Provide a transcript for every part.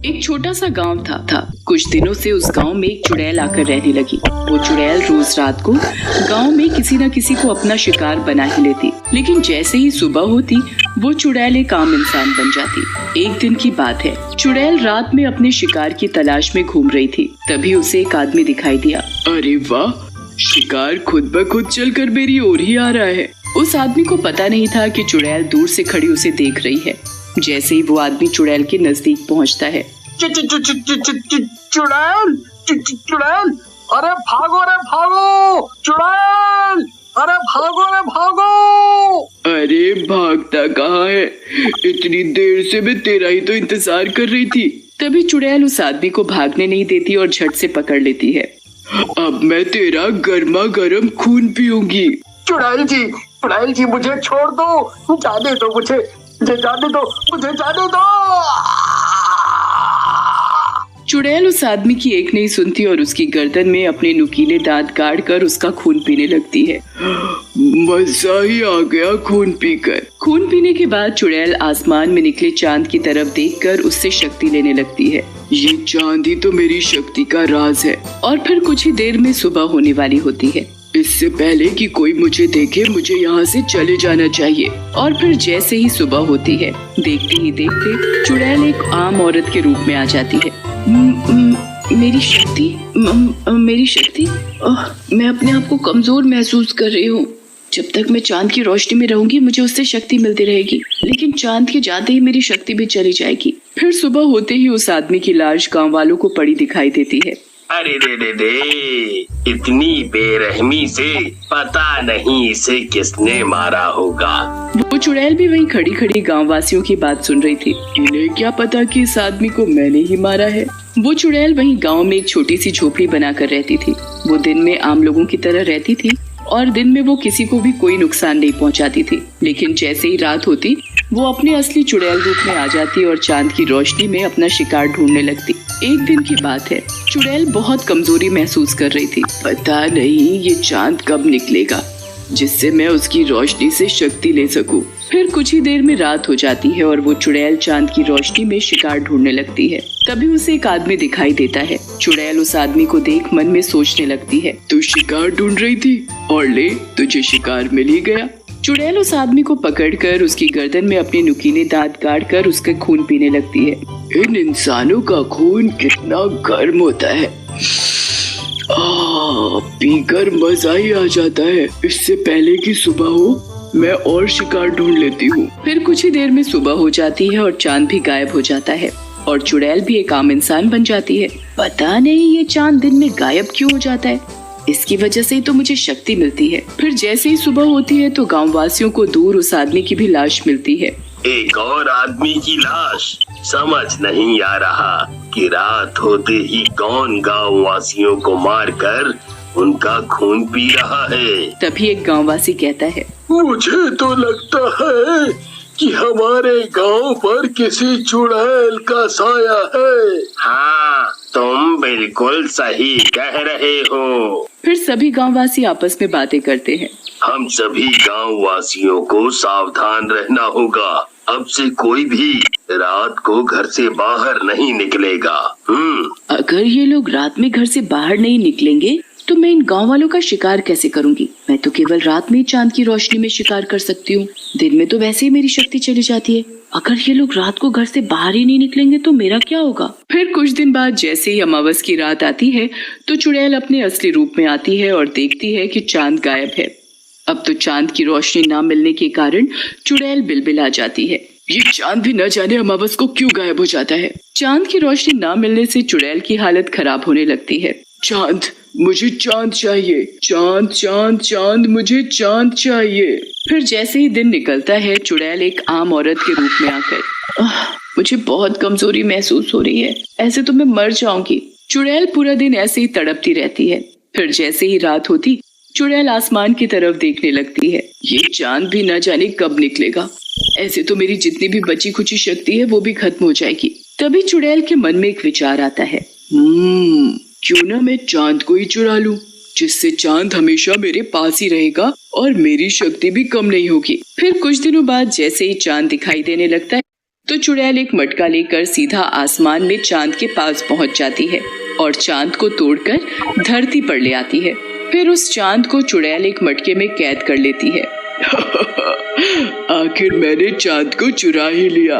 एक छोटा सा गांव था। कुछ दिनों से उस गांव में एक चुड़ैल आकर रहने लगी। वो चुड़ैल रोज रात को गांव में किसी न किसी को अपना शिकार बना ही लेती, लेकिन जैसे ही सुबह होती वो चुड़ैल एक आम इंसान बन जाती। एक दिन की बात है, चुड़ैल रात में अपने शिकार की तलाश में घूम रही थी। तभी उसे एक आदमी दिखाई दिया। अरे वाह, शिकार खुद ब खुद चलकर मेरी ओर ही आ रहा है। उस आदमी को पता नहीं था कि चुड़ैल दूर से खड़ी उसे देख रही है। जैसे ही वो आदमी चुड़ैल के नजदीक पहुंचता है, चुड़ैल, अरे भागो रे भागो, चुड़ैल, अरे भागो रे भागो। अरे भागता कहाँ है? इतनी देर से मैं तेरा ही तो इंतजार कर रही थी। तभी चुड़ैल उस आदमी को भागने नहीं देती और झट से पकड़ लेती है। अब मैं तेरा गर्मा गर्म खून पीऊंगी। चुड़ैल जी मुझे छोड़ दो, जाने दो मुझे जाने दो। चुड़ैल उस आदमी की एक नहीं सुनती और उसकी गर्दन में अपने नुकीले दांत गाड़ कर उसका खून पीने लगती है। मजा ही आ गया खून पीकर। खून पीने के बाद चुड़ैल आसमान में निकले चांद की तरफ देखकर उससे शक्ति लेने लगती है। ये चांद ही तो मेरी शक्ति का राज है। और फिर कुछ ही देर में सुबह होने वाली होती है। इससे पहले कि कोई मुझे देखे, मुझे यहाँ से चले जाना चाहिए। और फिर जैसे ही सुबह होती है, देखते ही देखते चुड़ैल एक आम औरत के रूप में आ जाती है। मेरी शक्ति, मैं अपने आप को कमजोर महसूस कर रही हूँ। जब तक मैं चांद की रोशनी में रहूंगी मुझे उससे शक्ति मिलती रहेगी, लेकिन चांद के जाते ही मेरी शक्ति भी चली जाएगी। फिर सुबह होते ही उस आदमी की लाश गांव वालों को पड़ी दिखाई देती है। अरे रे, इतनी बेरहमी से पता नहीं इसे किसने मारा होगा। वो चुड़ैल भी वहीं खड़ी खड़ी गाँव वासियों की बात सुन रही थी। इन्हें क्या पता कि इस आदमी को मैंने ही मारा है। वो चुड़ैल वहीं गांव में एक छोटी सी झोपड़ी बनाकर रहती थी। वो दिन में आम लोगों की तरह रहती थी और दिन में वो किसी को भी कोई नुकसान नहीं पहुंचाती थी, लेकिन जैसे ही रात होती वो अपने असली चुड़ैल रूप में आ जाती और चांद की रोशनी में अपना शिकार ढूंढने लगती। एक दिन की बात है, चुड़ैल बहुत कमजोरी महसूस कर रही थी। पता नहीं ये चांद कब निकलेगा जिससे मैं उसकी रोशनी से शक्ति ले सकूं। फिर कुछ ही देर में रात हो जाती है और वो चुड़ैल चांद की रोशनी में शिकार ढूंढने लगती है। तभी उसे एक आदमी दिखाई देता है। चुड़ैल उस आदमी को देख मन में सोचने लगती है, तू शिकार ढूंढ रही थी और ले तुझे शिकार मिल ही गया। चुड़ैल उस आदमी को पकड़कर उसकी गर्दन में अपने नुकीले दांत गाड़कर उसके खून पीने लगती है। इन इंसानों का खून कितना गर्म होता है, पीकर मजा ही आ जाता है। इससे पहले कि सुबह हो मैं और शिकार ढूंढ लेती हूँ। फिर कुछ ही देर में सुबह हो जाती है और चांद भी गायब हो जाता है और चुड़ैल भी एक आम इंसान बन जाती है। पता नहीं ये चांद दिन में गायब क्यों हो जाता है, इसकी वजह से ही तो मुझे शक्ति मिलती है। फिर जैसे ही सुबह होती है तो गाँव वासियों को दूर उस आदमी की भी लाश मिलती है। एक और आदमी की लाश। समझ नहीं आ रहा कि रात होते ही कौन गांव वासियों को मारकर उनका खून पी रहा है। तभी एक गांववासी कहता है, मुझे तो लगता है कि हमारे गांव पर किसी चुड़ैल का साया है। हाँ, तुम बिल्कुल सही कह रहे हो। फिर सभी गांववासी आपस में बातें करते हैं। हम सभी गांव वासियों को सावधान रहना होगा। अब से कोई भी रात को घर से बाहर नहीं निकलेगा। अगर ये लोग रात में घर से बाहर नहीं निकलेंगे तो मैं इन गांव वालों का शिकार कैसे करूंगी? मैं तो केवल रात में चांद की रोशनी में शिकार कर सकती हूँ। दिन में तो वैसे ही मेरी शक्ति चली जाती है। अगर ये लोग रात को घर से बाहर ही नहीं निकलेंगे तो मेरा क्या होगा? फिर कुछ दिन बाद जैसे ही अमावस की रात आती है तो चुड़ैल अपने असली रूप में आती है और देखती है कि चांद गायब है। अब तो चांद की रोशनी न मिलने के कारण चुड़ैल बिलबिला जाती है। ये चांद भी न जाने अमावस को क्यों गायब हो जाता है। चांद की रोशनी न मिलने से चुड़ैल की हालत खराब होने लगती है। चांद, मुझे चांद चाहिए। चांद चांद चांद, मुझे चांद चाहिए। फिर जैसे ही दिन निकलता है चुड़ैल एक आम औरत के रूप में आकर, मुझे बहुत कमजोरी महसूस हो रही है, ऐसे तो मैं मर जाऊंगी। चुड़ैल पूरा दिन ऐसे ही तड़पती रहती है। फिर जैसे ही रात होती चुड़ैल आसमान की तरफ देखने लगती है। ये चांद भी न जाने कब निकलेगा, ऐसे तो मेरी जितनी भी बची खुची शक्ति है वो भी खत्म हो जाएगी। तभी चुड़ैल के मन में एक विचार आता है, क्यों ना मैं चांद को ही चुरा लूं, जिससे चांद हमेशा मेरे पास ही रहेगा और मेरी शक्ति भी कम नहीं होगी। फिर कुछ दिनों बाद जैसे ही चांद दिखाई देने लगता है तो चुड़ैल एक मटका लेकर सीधा आसमान में चांद के पास पहुंच जाती है और चांद को तोड़कर धरती पर ले आती है। फिर उस चांद को चुड़ैल एक मटके में कैद कर लेती है। आखिर मैंने चांद को चुरा ही लिया।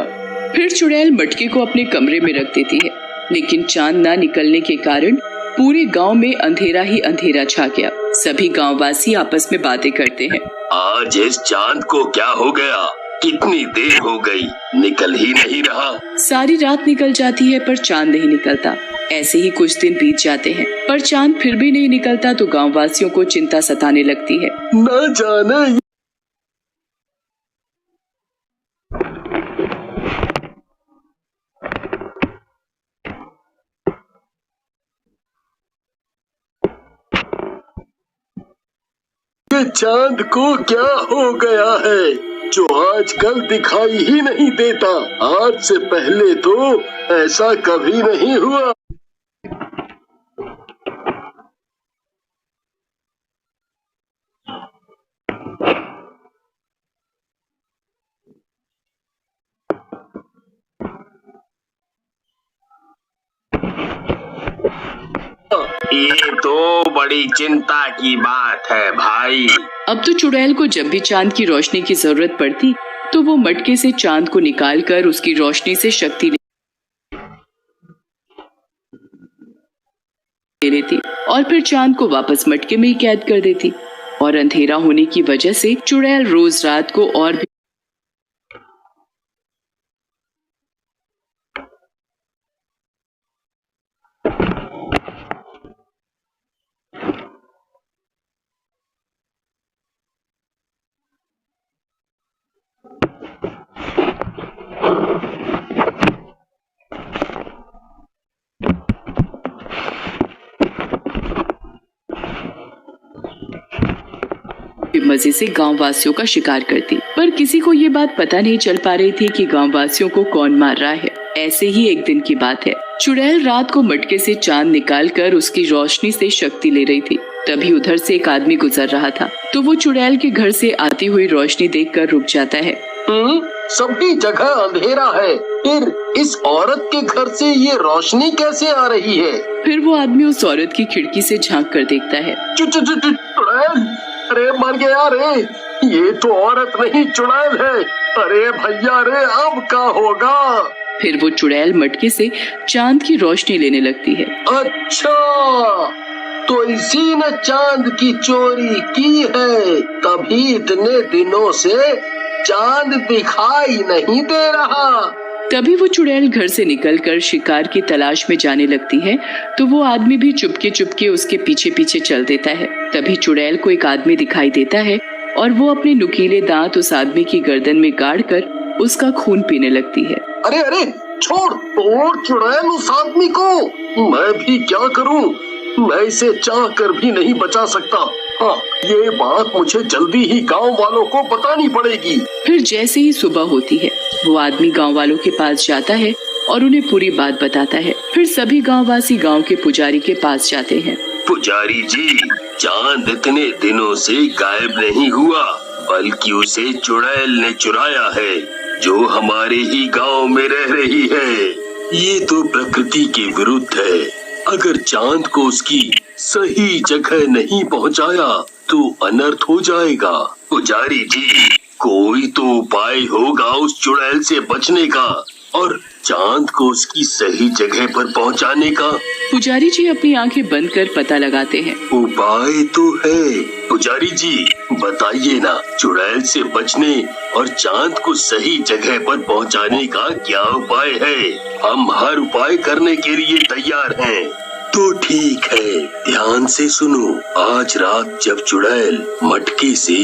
फिर चुड़ैल मटके को अपने कमरे में रख देती है, लेकिन चांद ना निकलने के कारण पूरे गांव में अंधेरा ही अंधेरा छा गया। सभी गांववासी आपस में बातें करते हैं। आज इस चांद को क्या हो गया? कितनी देर हो गई, निकल ही नहीं रहा। सारी रात निकल जाती है पर चांद नहीं निकलता। ऐसे ही कुछ दिन बीत जाते हैं पर चांद फिर भी नहीं निकलता तो गांववासियों को चिंता सताने लगती है। न जाने ये चांद को क्या हो गया है जो आजकल दिखाई ही नहीं देता। आज से पहले तो ऐसा कभी नहीं हुआ। ये तो बड़ी चिंता की बात है भाई। अब तो चुड़ैल को जब भी चांद की रोशनी की जरूरत पड़ती तो वो मटके से चांद को निकालकर उसकी रोशनी से शक्ति ले लेती और फिर चांद को वापस मटके में ही कैद कर देती। और अंधेरा होने की वजह से चुड़ैल रोज रात को और भी मजे से गांववासियों का शिकार करती। पर किसी को ये बात पता नहीं चल पा रही थी कि गांववासियों को कौन मार रहा है। ऐसे ही एक दिन की बात है, चुड़ैल रात को मटके से चांद निकालकर उसकी रोशनी से शक्ति ले रही थी। तभी उधर से एक आदमी गुजर रहा था तो वो चुड़ैल के घर से आती हुई रोशनी देखकर रुक जाता है। सभी जगह अंधेरा है, फिर इस औरत के घर से ये रोशनी कैसे आ रही है? फिर वो आदमी उस औरत की खिड़की से झांक कर देखता है। चुड़ैल, अरे मर गया रे, ये तो औरत नहीं चुड़ैल है। अरे भैया रे, अब क्या होगा? फिर वो चुड़ैल मटके से चांद की रोशनी लेने लगती है। अच्छा, तो इसी ने चांद की चोरी की है, तभी इतने दिनों से चांद दिखाई नहीं दे रहा। तभी वो चुड़ैल घर से निकलकर शिकार की तलाश में जाने लगती है तो वो आदमी भी चुपके चुपके उसके पीछे पीछे चल देता है। तभी चुड़ैल को एक आदमी दिखाई देता है और वो अपने नुकीले दांत उस आदमी की गर्दन में गाड़कर उसका खून पीने लगती है। अरे अरे, छोड़ तोड़ चुड़ैल उस आदमी को। मैं भी क्या करूं, मैं इसे चाह कर भी नहीं बचा सकता। हाँ, ये बात मुझे जल्दी ही गांव वालों को बतानी पड़ेगी। फिर जैसे ही सुबह होती है वो आदमी गांव वालों के पास जाता है और उन्हें पूरी बात बताता है। फिर सभी गांववासी गांव के पुजारी के पास जाते हैं। पुजारी जी, चांद इतने दिनों से गायब नहीं हुआ, बल्कि उसे चुड़ैल ने चुराया है, जो हमारे ही गांव में रह रही है। ये तो प्रकृति के विरुद्ध है। अगर चांद को उसकी सही जगह नहीं पहुंचाया तो अनर्थ हो जाएगा। पुजारी जी, कोई तो उपाय होगा उस चुड़ैल से बचने का और चांद को उसकी सही जगह पर पहुंचाने का। पुजारी जी अपनी आंखें बंद कर पता लगाते हैं। उपाय तो है। पुजारी जी बताइए ना, चुड़ैल से बचने और चांद को सही जगह पर पहुंचाने का क्या उपाय है? हम हर उपाय करने के लिए तैयार हैं। तो ठीक है, ध्यान से सुनो। आज रात जब चुड़ैल मटके से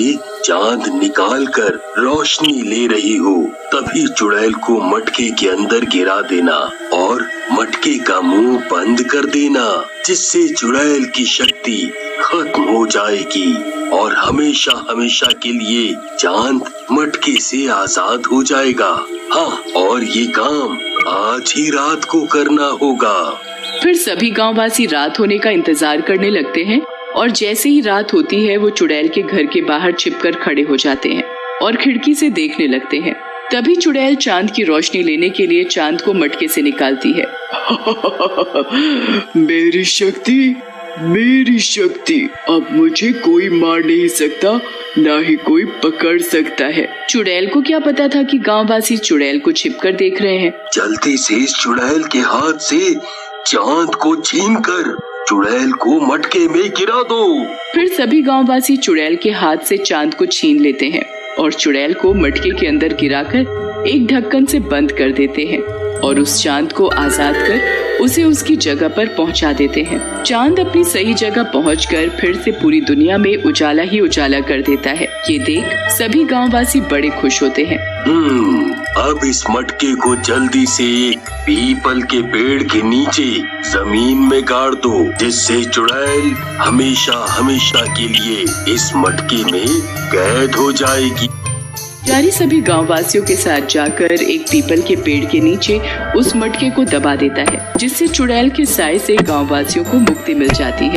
चांद निकालकर रोशनी ले रही हो, तभी चुड़ैल को मटके के अंदर गिरा देना और मटके का मुंह बंद कर देना, जिससे चुड़ैल की शक्ति खत्म हो जाएगी और हमेशा हमेशा के लिए चांद मटके से आजाद हो जाएगा। हाँ, और ये काम आज ही रात को करना होगा। फिर सभी गांववासी रात होने का इंतजार करने लगते हैं और जैसे ही रात होती है वो चुड़ैल के घर के बाहर छिपकर खड़े हो जाते हैं और खिड़की से देखने लगते हैं। तभी चुड़ैल चांद की रोशनी लेने के लिए चांद को मटके से निकालती है। मेरी शक्ति, अब मुझे कोई मार नहीं सकता, ना ही कोई पकड़ सकता है। चुड़ैल को क्या पता था कि गांववासी चुड़ैल को छिपकर देख रहे हैं। जल्दी से इस चुड़ैल के हाथ से चांद को छीनकर चुड़ैल को मटके में गिरा दो। फिर सभी गांववासी चुड़ैल के हाथ से चांद को छीन लेते हैं और चुड़ैल को मटके के अंदर गिराकर एक ढक्कन से बंद कर देते हैं और उस चांद को आजाद कर उसे उसकी जगह पर पहुंचा देते हैं। चांद अपनी सही जगह पहुंचकर फिर से पूरी दुनिया में उजाला ही उजाला कर देता है। ये देख सभी गांववासी बड़े खुश होते हैं। अब इस मटके को जल्दी से एक पीपल के पेड़ के नीचे जमीन में गाड़ दो, जिससे चुड़ैल हमेशा हमेशा के लिए इस मटके में कैद हो जाएगी। पुजारी सभी गांववासियों के साथ जाकर एक पीपल के पेड़ के नीचे उस मटके को दबा देता है, जिससे चुड़ैल के साए से गांववासियों को मुक्ति मिल जाती है।